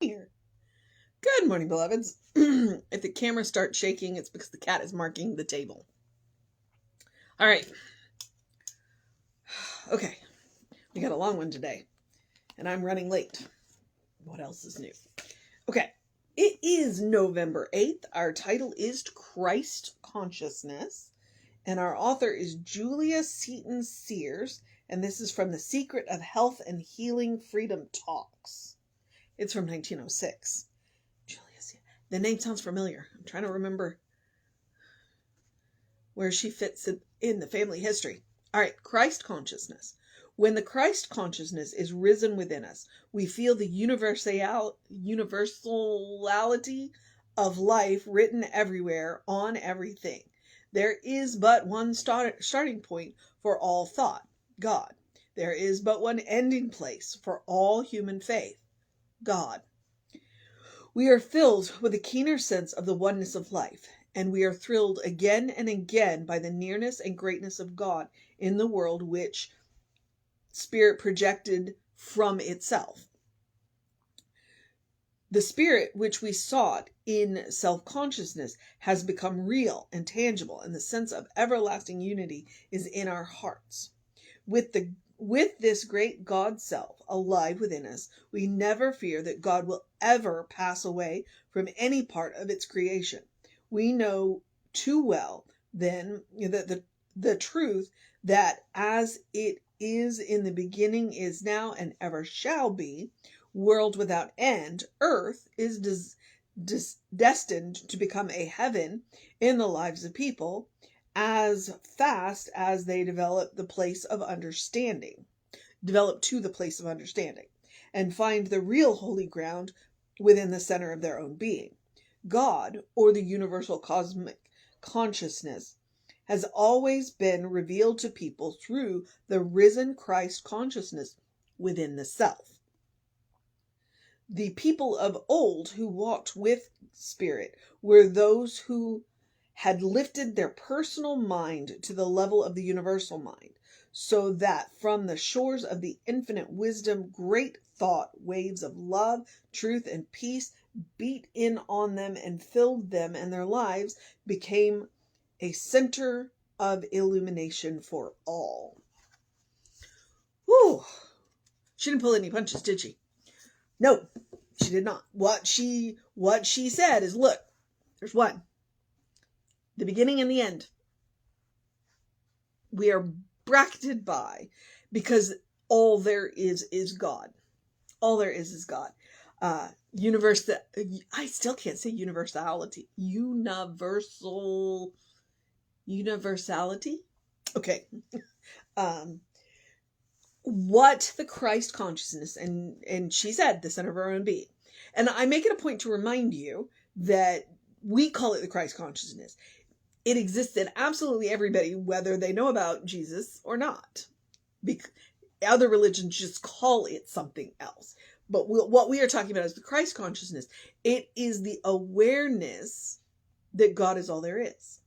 Here. Good morning, beloveds. If the camera starts shaking, it's because the cat is marking the table. All right. Okay. We got a long one today, and I'm running late. What else is new? Okay. It is November 8th. Our title is Christ Consciousness, and our author is Julia Seton Sears, and this is from The Secret of Health and Healing Freedom Talks. It's from 1906. The name sounds familiar. I'm trying to remember where she fits in the family history. All right, Christ consciousness. When the Christ consciousness is risen within us, we feel the universality of life written everywhere on everything. There is but one starting point for all thought, God. There is but one ending place for all human faith, God. We are filled with a keener sense of the oneness of life, and we are thrilled again and again by the nearness and greatness of God in the world which Spirit projected from itself. The Spirit which we sought in self-consciousness has become real and tangible, and the sense of everlasting unity is in our hearts. With this great God self alive within us, we never fear that God will ever pass away from any part of its creation. We know too well then that the truth that as it is in the beginning, is now, and ever shall be, world without end, earth is destined to become a heaven in the lives of people, as fast as they develop to the place of understanding, and find the real holy ground within the center of their own being. God, or the universal cosmic consciousness, has always been revealed to people through the risen Christ consciousness within the self. The people of old who walked with Spirit were those who had lifted their personal mind to the level of the universal mind, so that from the shores of the infinite wisdom, great thought waves of love, truth, and peace beat in on them and filled them, and their lives became a center of illumination for all. Whew. She didn't pull any punches, did she? No, she did not. What she said is, look, there's one. The beginning and the end. We are bracketed by, because all there is God. All there is God. I still can't say universality. Universality? Okay. What the Christ consciousness, and she said, the center of our own being. And I make it a point to remind you that we call it the Christ consciousness. It exists in absolutely everybody, whether they know about Jesus or not. Other religions just call it something else. But what we are talking about is the Christ consciousness. It is the awareness that God is all there is.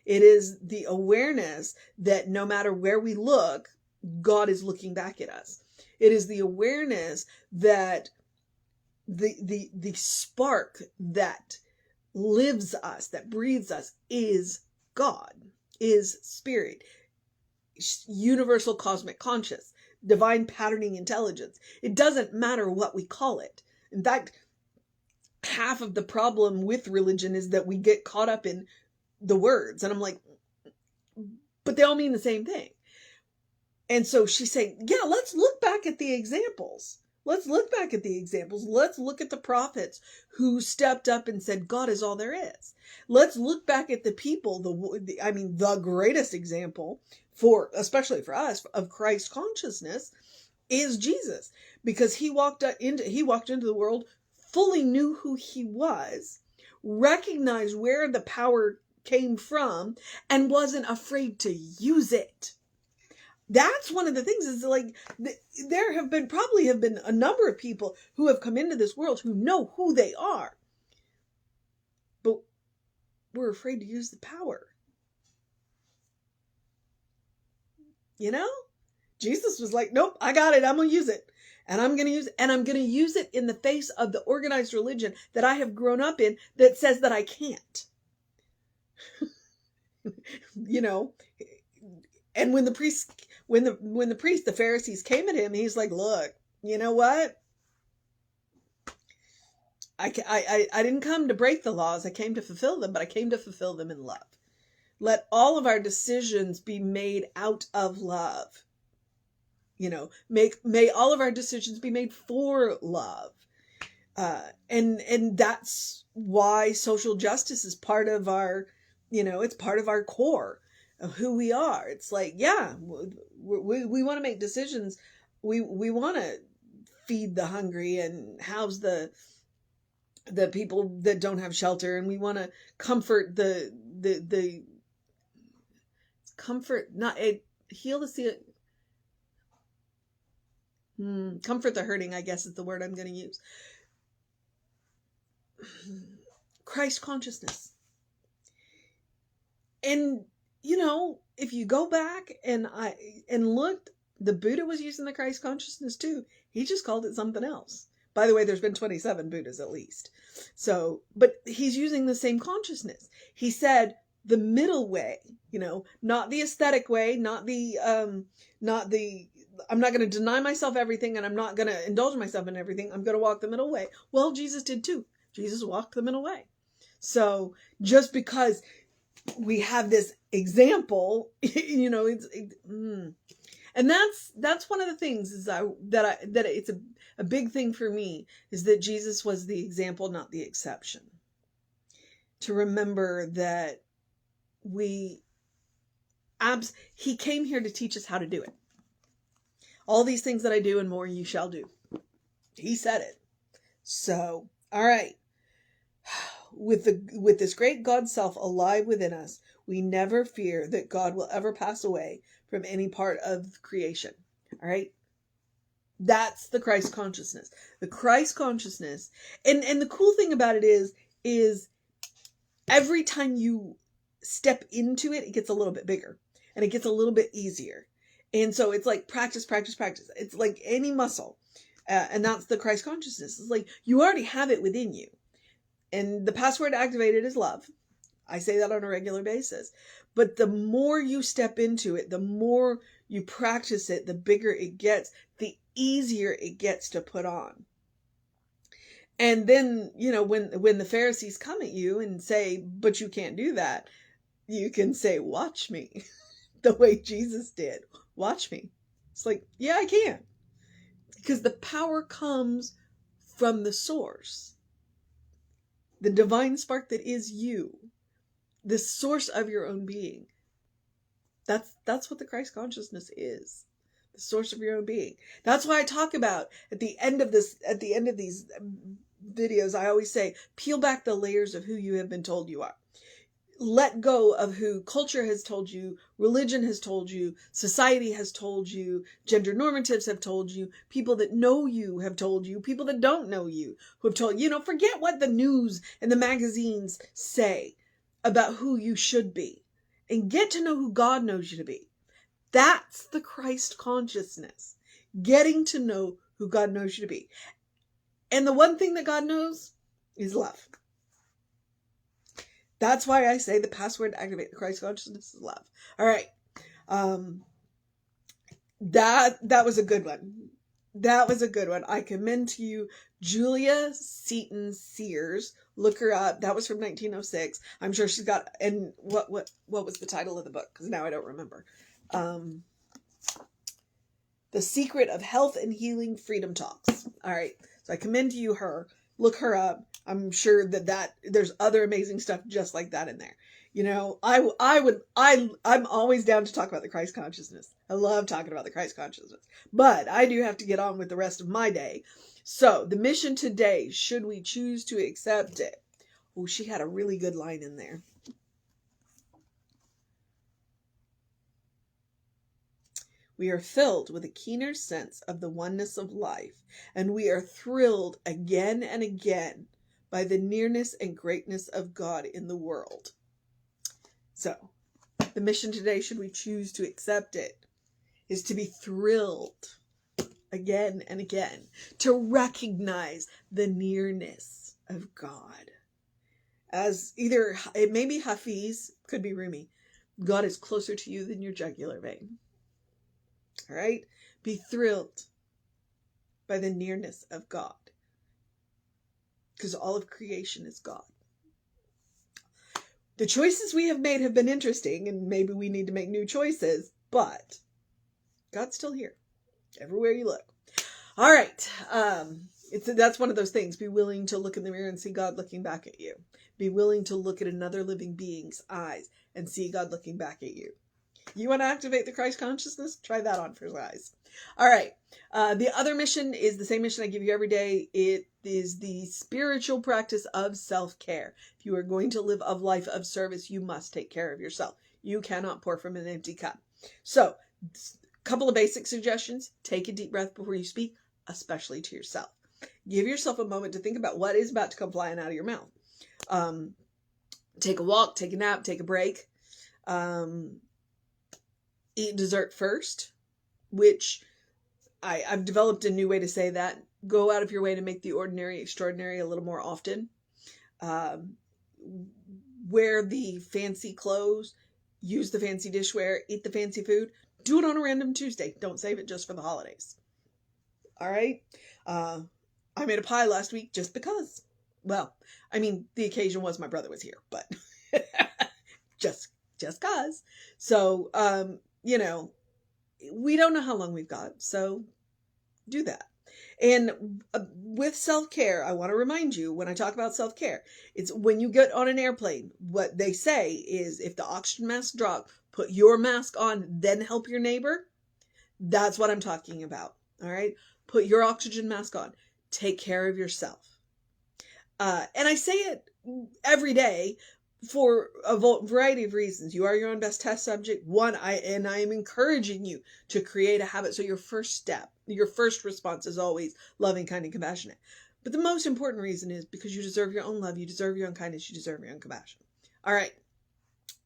It is the awareness that no matter where we look, God is looking back at us. It is the awareness that the spark that lives us, that breathes us, is God, is Spirit, universal cosmic conscious, divine patterning intelligence. It doesn't matter what we call it. In fact, half of the problem with religion is that we get caught up in the words. And I'm like, but they all mean the same thing. And so she's saying, yeah, let's look back at the examples. Let's look back at the examples. Let's look at the prophets who stepped up and said, God is all there is. Let's look back at the people, the greatest example especially for us, of Christ consciousness is Jesus, because he walked into the world, fully knew who he was, recognized where the power came from, and wasn't afraid to use it. That's one of the things, is like, there have been a number of people who have come into this world who know who they are, but we're afraid to use the power. You know, Jesus was like, nope, I got it. I'm going to use it. And I'm going to use it in the face of the organized religion that I have grown up in that says that I can't. You know, and when the the Pharisees came at him, he's like, look, you know what? I didn't come to break the laws. I came to fulfill them, but I came to fulfill them in love. Let all of our decisions be made out of love. You know, may all of our decisions be made for love. And that's why social justice is part of our, it's part of our core of who we are. It's like, yeah, we want to make decisions. We want to feed the hungry and house the people that don't have shelter, and we want to comfort the comfort the hurting, I guess is the word I'm going to use. Christ consciousness. And, if you go back and looked, the Buddha was using the Christ consciousness too. He just called it something else. By the way, there's been 27 Buddhas at least. So, but he's using the same consciousness. He said the middle way, not the aesthetic way, not the, I'm not going to deny myself everything, and I'm not going to indulge myself in everything. I'm going to walk the middle way. Well, Jesus did too. Jesus walked the middle way. So just because we have this example, and that's one of the things is that it's a big thing for me is that Jesus was the example, not the exception. To remember that he came here to teach us how to do it. All these things that I do and more you shall do. He said it. So, all right. With this great God self alive within us, we never fear that God will ever pass away from any part of creation. All right. That's the Christ consciousness. The Christ consciousness. And the cool thing about it is every time you step into it, it gets a little bit bigger and it gets a little bit easier. And so it's like practice, practice, practice. It's like any muscle. And that's the Christ consciousness. It's like you already have it within you. And the password activated is love. I say that on a regular basis. But the more you step into it, the more you practice it, the bigger it gets, the easier it gets to put on. And then, when the Pharisees come at you and say, but you can't do that, you can say, watch me. The way Jesus did. Watch me. It's like, yeah, I can. Because the power comes from the source. The divine spark that is you. The source of your own being. That's what the Christ consciousness is. The source of your own being. That's why I talk about at the end of these videos, I always say, peel back the layers of who you have been told you are. Let go of who culture has told you, religion has told you, society has told you, gender normatives have told you, people that know you have told you, people that don't know you who have told you, forget what the news and the magazines say about who you should be and get to know who God knows you to be. That's the Christ consciousness, getting to know who God knows you to be. And the one thing that God knows is love. That's why I say the password to activate the Christ consciousness is love. All right. That was a good one. That was a good one. I commend to you Julia Seton Sears. Look her up. That was from 1906. I'm sure she's got, and what was the title of the book? Because now I don't remember. The Secret of Health and Healing Freedom Talks. All right. So I commend to you her. Look her up. I'm sure that there's other amazing stuff just like that in there. I'm always down to talk about the Christ consciousness. I love talking about the Christ consciousness, but I do have to get on with the rest of my day. So the mission today, should we choose to accept it? Oh, she had a really good line in there. We are filled with a keener sense of the oneness of life, and we are thrilled again and again by the nearness and greatness of God in the world. So, the mission today, should we choose to accept it, is to be thrilled again and again, to recognize the nearness of God. As either, it may be Hafiz, could be Rumi. God is closer to you than your jugular vein. All right? Be thrilled by the nearness of God, because all of creation is God. The choices we have made have been interesting, and maybe we need to make new choices, but God's still here, everywhere you look. All right. That's one of those things. Be willing to look in the mirror and see God looking back at you. Be willing to look at another living being's eyes and see God looking back at you. You want to activate the Christ consciousness? Try that on for size. All right. The other mission is the same mission I give you every day. It is the spiritual practice of self-care. If you are going to live a life of service, you must take care of yourself. You cannot pour from an empty cup. So, a couple of basic suggestions. Take a deep breath before you speak, especially to yourself. Give yourself a moment to think about what is about to come flying out of your mouth. Take a walk, take a nap, take a break. Eat dessert first, which I've developed a new way to say that. Go out of your way to make the ordinary extraordinary a little more often. Wear the fancy clothes, use the fancy dishware, eat the fancy food. Do it on a random Tuesday. Don't save it just for the holidays. All right? I made a pie last week just because. Well, I mean, the occasion was my brother was here, but just cause. So, we don't know how long we've got, so do that. And with self-care, I want to remind you, when I talk about self-care, it's when you get on an airplane, what they say is if the oxygen mask drops, put your mask on, then help your neighbor. That's what I'm talking about. All right. Put your oxygen mask on. Take care of yourself. And I say it every day for a variety of reasons. You are your own best test subject. One, I am encouraging you to create a habit. So your first response is always loving, kind, and compassionate. But the most important reason is because you deserve your own love. You deserve your own kindness. You deserve your own compassion. All right.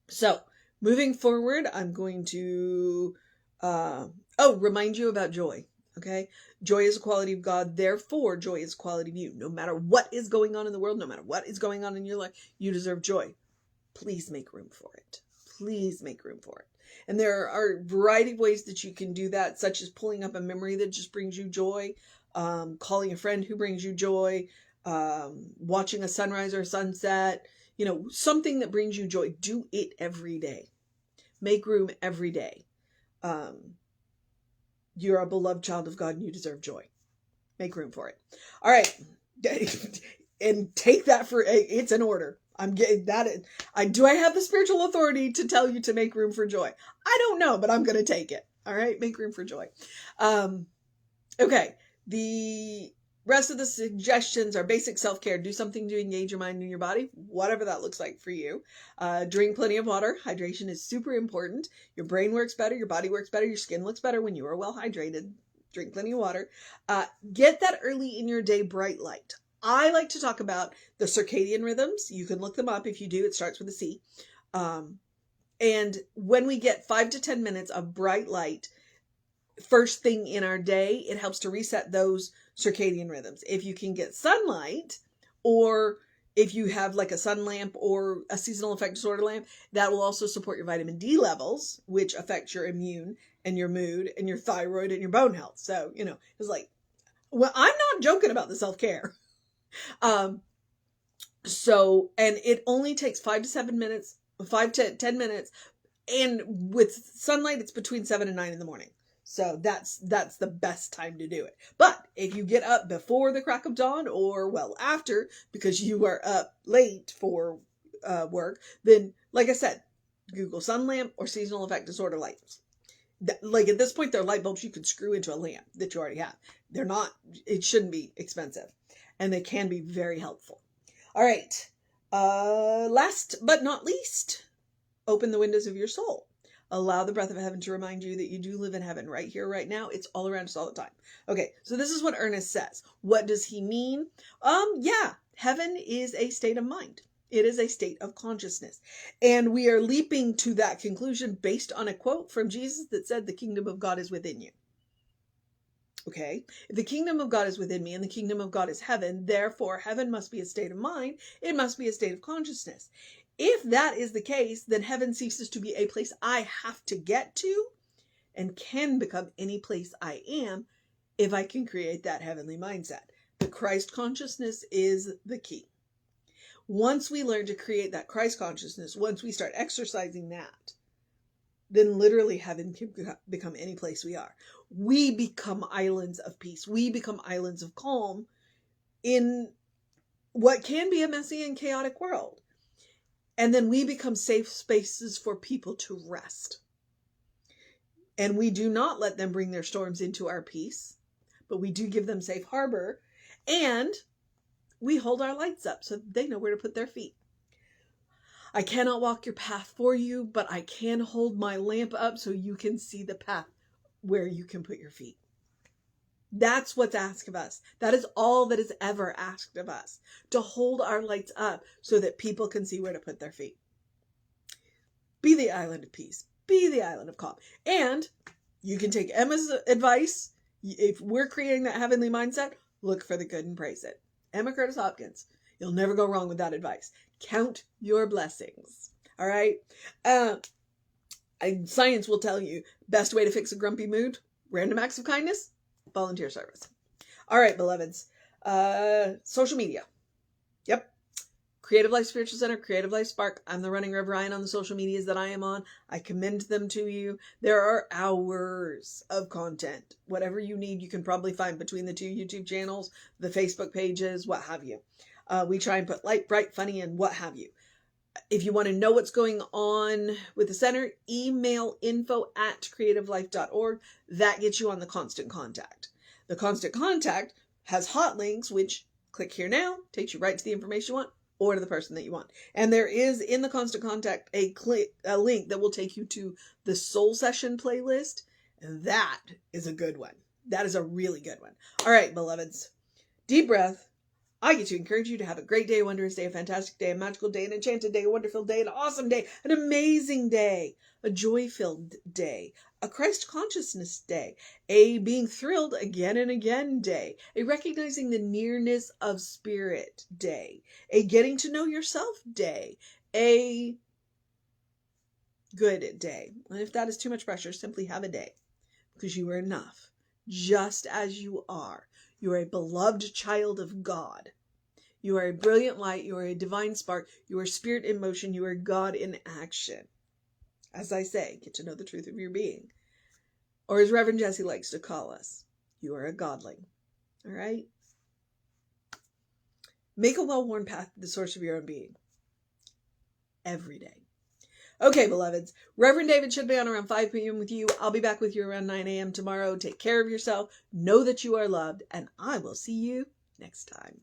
So moving forward, I'm going to, remind you about joy. Okay. Joy is a quality of God. Therefore, joy is a quality of you. No matter what is going on in the world, no matter what is going on in your life, you deserve joy. Please make room for it. Please make room for it. And there are a variety of ways that you can do that, such as pulling up a memory that just brings you joy, calling a friend who brings you joy, watching a sunrise or a sunset, something that brings you joy. Do it every day. Make room every day. You're a beloved child of God and you deserve joy. Make room for it. All right. And take that it's an order. I'm getting that. Do I have the spiritual authority to tell you to make room for joy? I don't know, but I'm going to take it. All right. Make room for joy. Okay. The rest of the suggestions are basic self-care. Do something to engage your mind and your body, whatever that looks like for you. Drink plenty of water. Hydration is super important. Your brain works better. Your body works better. Your skin looks better when you are well hydrated. Drink plenty of water. Get that early in your day bright light. I like to talk about the circadian rhythms. You can look them up if you do. It starts with a C. And when we get 5 to 10 minutes of bright light first thing in our day, it helps to reset those circadian rhythms. If you can get sunlight, or if you have like a sun lamp or a seasonal affective disorder lamp, that will also support your vitamin D levels, which affects your immune and your mood and your thyroid and your bone health. So, it's like, well, I'm not joking about the self-care. And it only takes 5 to 10 minutes. And with sunlight, it's between 7 and 9 in the morning. So that's the best time to do it. But if you get up before the crack of dawn or after, because you are up late for work, then like I said, Google sun lamp or seasonal affective disorder lights. Like at this point, they're light bulbs you can screw into a lamp that you already have. It shouldn't be expensive, and they can be very helpful. All right. Last but not least, open the windows of your soul. Allow the breath of heaven to remind you that you do live in heaven right here, right now. It's all around us all the time. Okay, so this is what Ernest says. What does he mean? Heaven is a state of mind. It is a state of consciousness. And we are leaping to that conclusion based on a quote from Jesus that said, the kingdom of God is within you. Okay, if the kingdom of God is within me and the kingdom of God is heaven, therefore heaven must be a state of mind. It must be a state of consciousness. If that is the case, then heaven ceases to be a place I have to get to and can become any place I am if I can create that heavenly mindset. The Christ consciousness is the key. Once we learn to create that Christ consciousness, once we start exercising that, then literally heaven can become any place we are. We become islands of peace. We become islands of calm in what can be a messy and chaotic world. And then we become safe spaces for people to rest. And we do not let them bring their storms into our peace, but we do give them safe harbor, and we hold our lights up so they know where to put their feet. I cannot walk your path for you, but I can hold my lamp up so you can see the path where you can put your feet. That's what's asked of us. That is all that is ever asked of us, to hold our lights up so that people can see where to put their feet. Be the island of peace. Be the island of calm. And you can take Emma's advice. If we're creating that heavenly mindset, look for the good and praise it. Emma Curtis Hopkins. You'll never go wrong with that advice. Count your blessings. All right. Science will tell you best way to fix a grumpy mood, random acts of kindness, volunteer service. All right, beloveds. Social media. Yep. Creative Life Spiritual Center, Creative Life Spark. I'm the running Rev Ryan on the social medias that I am on. I commend them to you. There are hours of content. Whatever you need, you can probably find between the two YouTube channels, the Facebook pages, what have you. We try and put light, bright, funny, and what have you. If you want to know what's going on with the center, email info@creativelife.org. That gets you on the Constant Contact. The Constant Contact has hot links, which click here now, takes you right to the information you want or to the person that you want. And there is in the Constant Contact a link that will take you to the Soul Session playlist. And that is a good one. That is a really good one. All right, beloveds. Deep breath. I get to encourage you to have a great day, a wondrous day, a fantastic day, a magical day, an enchanted day, a wonderful day, an awesome day, an amazing day, a joy-filled day, a Christ consciousness day, a being thrilled again and again day, a recognizing the nearness of spirit day, a getting to know yourself day, a good day. And if that is too much pressure, simply have a day, because you are enough, just as you are. You are a beloved child of God. You are a brilliant light. You are a divine spark. You are spirit in motion. You are God in action. As I say, get to know the truth of your being. Or as Reverend Jesse likes to call us, you are a godling. All right? Make a well-worn path to the source of your own being. Every day. Okay, beloveds. Reverend David should be on around 5 p.m. with you. I'll be back with you around 9 a.m. tomorrow. Take care of yourself. Know that you are loved. And I will see you next time.